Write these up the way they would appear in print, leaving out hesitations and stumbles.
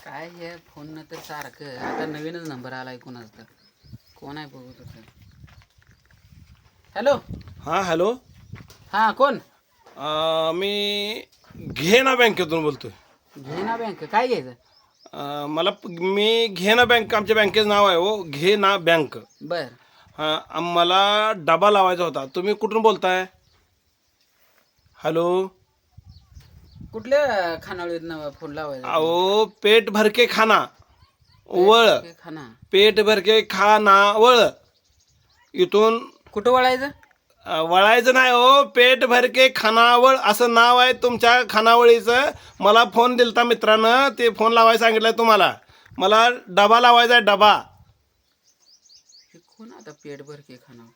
काय हे फोन न तर सारखं आता नवीनच नंबर आलाय कोणाचा तर. कोण आहे बघू तर. हॅलो. हां हॅलो. हां कोण? मी घेना बँकेतून बोलतोय. घेना बँक काय घ्यायचं? मी घेना बँक आमच्या बँकेचं नाव आहे हो, घेना बँक. बर. हां मला डबा लावायचा होता. तुम्ही कुठून बोलताय? हॅलो. कुठल्या खानावळीतनं फोन लावायचा? अहो पेट भरके खाना पेट वळ, भरके खाना. पेट भरके खाना वळ. इथून कुठं वळायचं? वळायचं नाही हो, पेट भरके खानावळ असं नाव आहे तुमच्या खानावळीचं. मला फोन दिलता मित्रानं, ते फोन लावायला सांगितलं तुम्हाला. मला डबा लावायचा आहे, डबा. हे कोण आता पेट भरके खानावळ?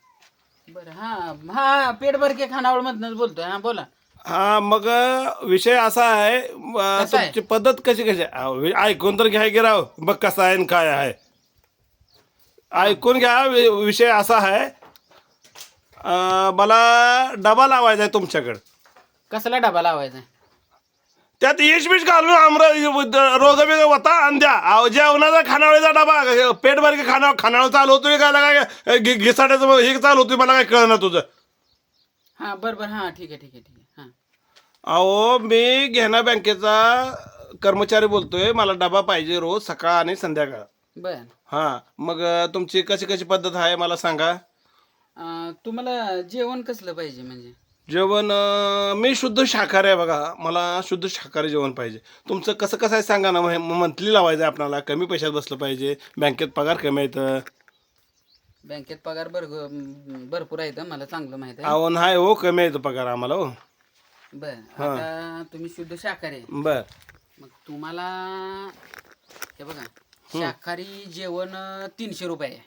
बरं हां हां पेट भरके खानावळ मधनच बोलतोय. हां बोला. हा मग विषय असा आहे, कसा आहे? तुमची पद्धत कशी कशी आहे? ऐकून तर घ्या की राव, बघ कसा आहे आणि काय आहे. ऐकून घ्या. विषय असा आहे, मला डबा लावायचा आहे तुमच्याकडं. कसला डबा लावायचा? त्यात यशबीश घालून रोज बिग होता आणि द्या. जेवणाचा खानावळीचा डबा, पेट भर की खानावळ चालू होतोय काय घिसाड्याचं हे चालू होतोय, मला काय कळणार तुझं. हां बरं बरं हां ठीक आहे ठीक आहे ठीक आहे हां. अहो मी घेना बँकेचा कर्मचारी बोलतोय. मला डबा पाहिजे रोज सकाळ आणि संध्याकाळ. बर. हां मग तुमची कशी कशी पद्धत आहे मला सांगा. तुम्हाला जेवण कसलं पाहिजे म्हणजे? जेवण मी शुद्ध शाकाहारी आहे बघा, मला शुद्ध शाकाहारी जेवण पाहिजे. तुमचं कसं कसं आहे सांगा ना. मंथली लावायचं आहे आपल्याला, कमी पैशात बसलं पाहिजे. बँकेत पगार कमी येतं. बँकेत पगार भरपूर आहे तर मला चांगलं माहित आहे. अहो नाही हो, कमी येतं पगार आम्हाला हो. बर. आता तुम्ही शुद्ध शाकाहारी आहे. बर. मग तुम्हाला हे बघा, शाकाहारी जेवण 300 रुपये आहे.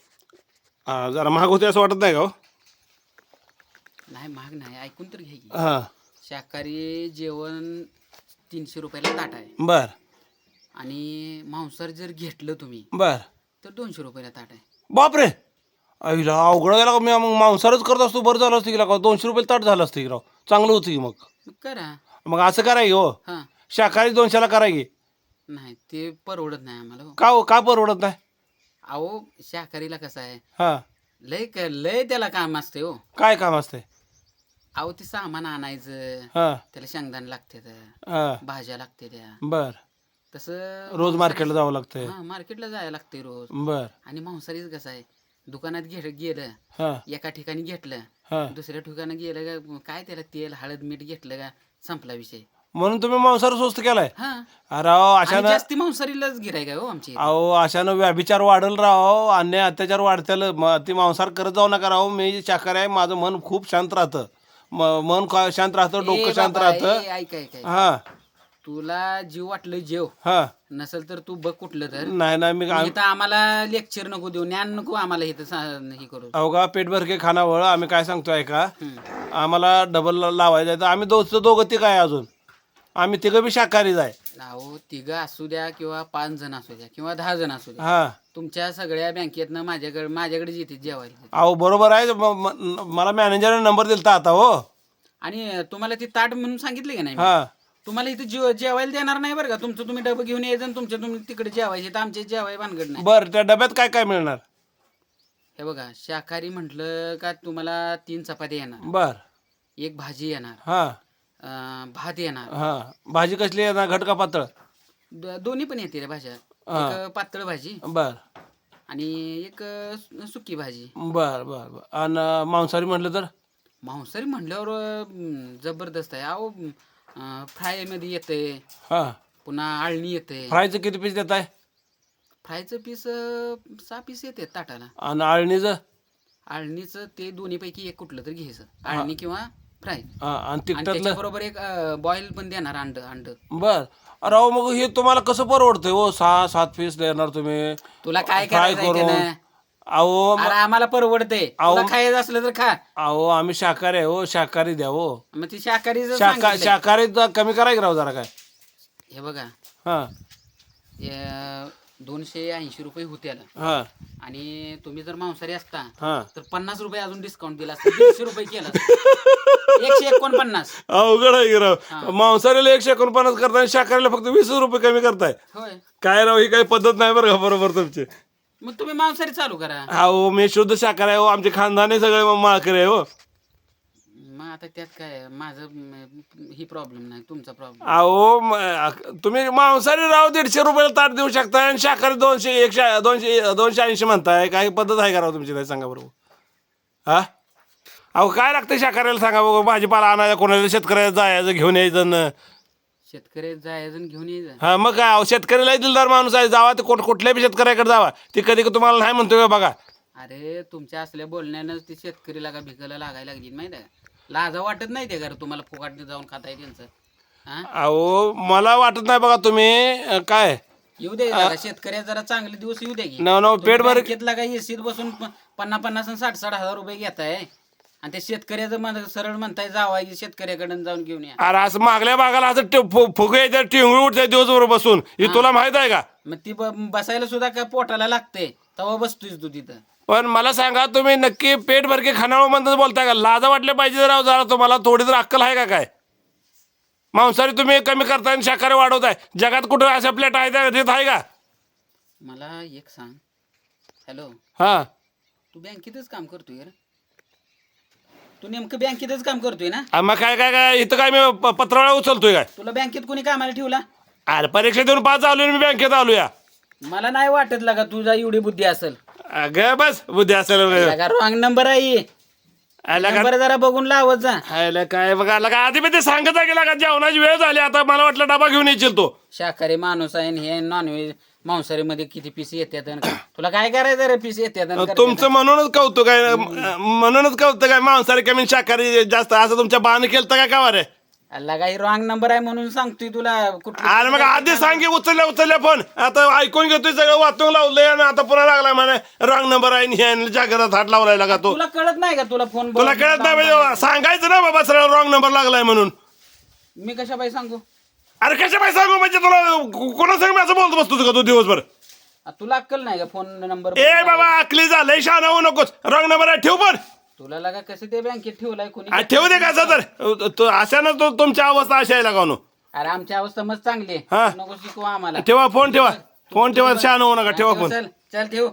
हां जरा महाग होते असं वाटत नाही का हो? नाही महाग नाही, ऐकून तर घ्या की. हां. शाकाहारी जेवण 300 रुपयाला ताट आहे. बर आणि मांसाहार जर घेतलं तुम्ही बर. तर 200 रुपयाला ताट आहे. बापरे, आईला अवघड गेला का. मी मग मांसाहारच करत असतो, बरं झालं असतं की राव. 200 रुपये ताट झालं असतं की राव, चांगलं होतं की. मग करा. मग असं कराय हो, हां. शाकाहारी 200ला कराय की. नाही ते परवडत नाही आम्हाला हो. का हो, का परवडत नाही? अहो शाकाहारीला कसं आहे, हां. लय त्याला काम असते हो. काय काम असते? अहो ते सामान आणायचं, हां त्याला शेंगदाणे लागते, हां. भाज्या लागते त्या. बर. तसं रोज मार्केटला जावं लागतंय. हां मार्केटला जायला लागते रोज. बर. आणि मांसाहारीच कसं आहे, दुकानात गेलं, हां एका ठिकाणी घेतलं, हां. दुसऱ्या ठिकाणी गेलं का काय त्याला तेल हळद मीठ घेतलं का संपला विषय. म्हणून तुम्ही मांसाहार स्वस्त केलाय? हां. अरे अहो, आणि अशानं जास्ती मांसाहारीलाच गिरायक आहे हो आमची. अहो अशानं व्याभिचार वाढल राव, अन्याय अत्याचार वाढत्याल. ती मांसाहार करत जाऊ नका राव. मी शाकाहारी आहे, माझं मन खूप शांत राहतं. मन शांत राहतं, डोकं शांत राहतं. ऐक ऐक ऐक. हां तुला जीव वाटलं जेव, हां. नसेल तर तू बघ कुठलं तर. नाही नाही मी इथं आम्हाला लेक्चर नको देऊ, ज्ञान नको आम्हाला इथं हे करू. अहो का पेट भरके खानावळ आम्ही काय सांगतो ऐका. हम्म. आम्हाला डबल लावायचं आहे तर आम्ही दोघं ती काय अजून आम्ही तिघं बी शाकाहारीच आहे. अहो तिघं असू द्या किंवा 5 जण असू द्या किंवा 10 जण असू द्या, हां. तुमच्या सगळ्या बँकेतनं माझ्याकडे येते जेवायला. अहो बरोबर आहे. मला मॅनेजरने नंबर दिलता आता हो. आणि तुम्हाला ती ताट म्हणून सांगितले का नाही मी? हां. तुम्हाला इथं जेवायला देणार नाही बरं का. तुमचं तुम्ही डबं घेऊन यायचं आणि तुम्ही तिकडे जेवायचे, तर आमच्या जेवाय भानगड नाही. बरं त्या डब्यात काय काय मिळणार? हे बघा, शाकाहारी म्हटलं का तुम्हाला 3 चपात्या येणार, बर. 1 भाजी येणार, हां भात येणार. हां. भाजी कसली आहे ना, घट का पातळ? दोन्ही पण येते रे भाज्या. हां. एक पातळ भाजी बर आणि एक सुकी भाजी. बर बर बर. आणि मांसाहारी म्हटलं तर? मांसाहारी म्हटल्यावर जबरदस्त आहे अहो. फ्राय मध्ये येते, हां. पुन्हा आळणी येते. फ्रायचं किती पीस देत आहे? फ्रायचं पीस 6 पीस येते ताटाला. आणि आळणीचं? आळणीचं ते दोन्हीपैकी एक कुठलं तरी घ्यायचं, आळणी किंवा फ्राय. हां. आणि आणि तिखटातलं? त्याच्याबरोबर एक बॉईल पण देणार अंड. बर. अरे अहो मग हे तुम्हाला कसं परवडतंय हो? 6-7 पीस देणार तुम्ही तुला काय फ्राय करायचं करून? आहे? अहो अरे आम्हाला परवडते. तुला खायचं असलं तर खा. अहो आम्ही शाकाहारी आहे हो, शाकाहारी द्या हो. मग ती शाकाहारी शाकाहारी कमी करा की राव जरा काय. हे बघा, हां 280 रुपये होते हा आणि तुम्ही जर मांसाहारी असता हा तर 50 रुपये अजून डिस्काउंट दिला असता 150 रुपये केला असता. 149. अवघड आहे की राव. मांसाहारीला 149 करताय आणि शाकाहारीला फक्त 20 रुपये कमी करताय. होय, काय राव, ही काही पद्धत नाही बरं का. बरोबर तुमची. मग तुम्ही मांसाहारी चालू करा. हो मी शुद्ध शाकाहारी आहे हो. आमचे खानदाने सगळे माळकरी आहे हो. मग आता त्यात काय माझं ही प्रॉब्लेम नाही, तुमचा प्रॉब्लेम. अहो तुम्ही मांसाहारी राव 150 रुपयाला ताट देऊ शकताय आणि शाकाहारी 280 म्हणताय. काही पद्धत आहे का राव तुमची, नाही सांगा बरोबर. हा अहो काय लागतं शाकाहारीला सांगा बघू. भाजीपाला आणायचा, कोणाला शेतकऱ्याला जायचं घेऊन यायचं ना. शेतकरी जायचं घेऊन यायचं. हा मग काय अहो, शेतकऱ्याला दिलदार माणूस आहे. जावा ते कुठल्याही बी शेतकऱ्याकडे जावा, ती कधी तुम्हाला नाही म्हणतोय बघा. अरे तुमच्या असल्या बोलण्यानं ते शेतकरीला का भिकायला लागायला लागली माहिती आहे का? लाजा वाटत नाही ते घर तुम्हाला फुकाट जाऊन खाताय त्यांचं. हा अहो मला वाटत नाही बघा तुम्ही काय येऊ दे जरा, शेतकऱ्या जरा चांगले दिवस येऊ दे की. पेट भर बँकेतला काही एसीत बसून 50-50 आणि 60-60 हजार रुपये घेताय आणि ते शेतकऱ्याचं सरळ म्हणताय जावा की शेतकऱ्याकडून जाऊन घेऊन या. अरे असं मागल्या भागाला असं फुगे टिंगळी उठते दिवसभर बसून. हे तुला माहित आहे का? मग ती बसायला सुद्धा काय पोटाला लागते तेव्हा बसतोयस तू तिथं. पण मला सांगा, तुम्ही नक्की पेट भरके खानावळ म्हणतात बोलताय का? लाजा वाटले पाहिजे राव जरा तुम्हाला. थोडी तर अक्कल आहे का काय? मांसाहारी तुम्ही कमी करताय आणि शाकाहारी वाढवताय. जगात कुठं अशा प्लेट आहे देत आहे का? मला एक सांग. हॅलो, हा तू बँकेतच काम करतोय रे? तू नेमकं बँकेतच काम करतोय ना? मग काय काय काय इथं काय मी पत्रावळ्या उचलतोय काय? तुला बँकेत कोणी कामाला ठेवला? अरे परीक्षा देऊन पास झालो मी बँकेत आलो या. मला नाही वाटत लागा तुझा एवढी बुद्धी असेल. अगं बस बुद्धी असेल. रॉंग नंबर आहे. नंबर जरा बघून लावत जा. आयला काय बघा का आधी मी ते सांगत गेला का जेवणाची वेळ झाली आता. मला वाटलं डबा घेऊन येशील तो. शाकाहारी माणूस आहे आणि हे नॉनव्हेज मांसाहारी मध्ये किती पीस येतात आणि तुला काय करायचं रे पीस येतात? तुमचं म्हणूनच कौतुक आहे. म्हणूनच कौतुक आहे. मांसाहारी कमी शाकाहारी जास्त असं तुमच्या बाण केलं का काय रे? अल्ला काही रॉंग नंबर आहे म्हणून सांगतोय तुला. अरे मग आधी सांगे उचलल्या फोन. आता ऐकून घेतोय सगळं वाचून लावलंय आणि आता पुन्हा लागलाय म्हणे रॉंग नंबर आहे. हे जागरात हात लावलाय का तो? तुला कळत नाही का? तुला फोन तुला कळत नाही म्हणजे सांगायचं ना बाबा सरळ रॉंग नंबर लागलाय म्हणून. मी कशा बाई सांगू? अरे कशा पाहिजे सांगू म्हणजे तुला कोणा सांग मी असं बोलतो बसतो का तू दिवसभर? तुला अक्कल नाही का फोन नंबर? ए बाबा अकली झालंय शहाणा होऊ नकोस. रॉंग नंबर आहे ठेव पण. तुला लागा कसं ते बँकेत ठेवलाय कोणी? ठेवू दे कसं तर अशानं तुमची अवस्था अशी आहे का? अरे आमची अवस्था मस्त चांगली हा. आहे. नको शिकवा आम्हाला. ठेवा फोन ठेवा. फोन ठेवा शहाणा होऊ नका. ठेवा फोन. चल चल ठेव.